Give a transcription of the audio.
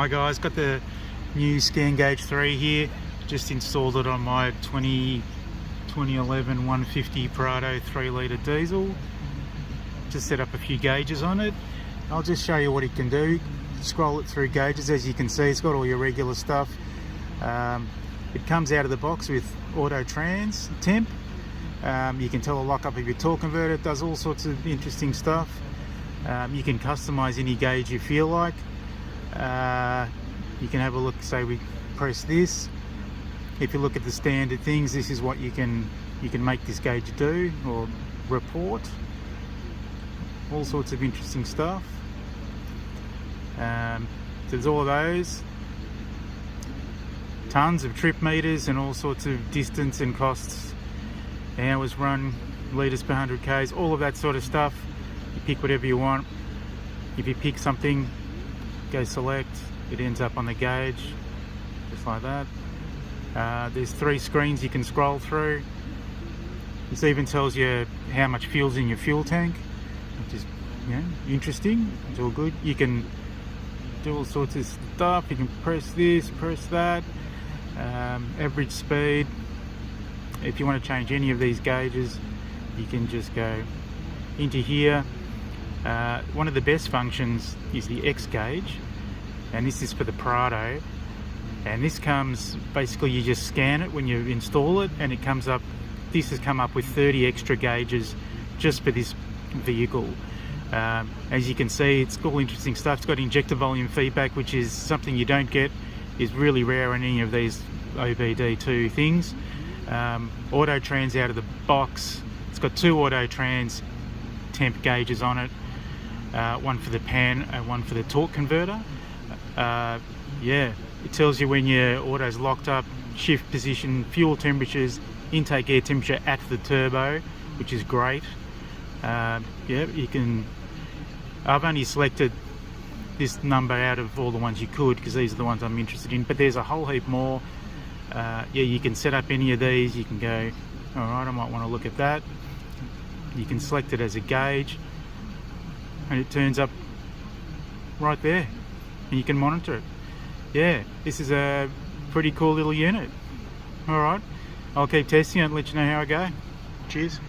Hi guys, got the new ScanGauge 3 here. Just installed it on my 2011 150 Prado 3 litre diesel. Just set up a few gauges on it. I'll just show you what it can do. Scroll it through gauges. As you can see, it's got all your regular stuff. It comes out of the box with auto Trans Temp. You can tell the lockup of your torque converter. It does all sorts of interesting stuff. You can customize any gauge you feel like. You can have a look. Say we press this. If you look at the standard things, this is what you can make this gauge do or report. All sorts of interesting stuff. There's all of those. Tons of trip meters and all sorts of distance and costs, hours run, litres per 100 k's, all of that sort of stuff. You pick whatever you want. If you pick something, go select, it ends up on the gauge, just like that. There's 3 screens you can scroll through. This even tells you how much fuel's in your fuel tank, which is, you know, interesting. It's all good. You can do all sorts of stuff. You can press this, press that. Average speed. If you want to change any of these gauges, you can just go into here. One of the best functions is the X gauge, and this is for the Prado, and this comes, basically you just scan it when you install it and it comes up. This has come up with 30 extra gauges just for this vehicle. As you can see, it's all interesting stuff. It's got injector volume feedback, which is something you don't get, is really rare in any of these OBD2 things. Auto Trans out of the box. It's got 2 Auto Trans Temp gauges on it, one for the pan and one for the torque converter. Yeah, it tells you when your auto's locked up, shift position, fuel temperatures, intake air temperature at the turbo, which is great. Yeah, you can. I've only selected this number out of all the ones you could, because these are the ones I'm interested in, but there's a whole heap more. Yeah, you can set up any of these. You can go, all right, I might want to look at that. You can select it as a gauge and it turns up right there and you can monitor it. Yeah, this is a pretty cool little unit. All right, I'll keep testing it and let you know how I go. Cheers.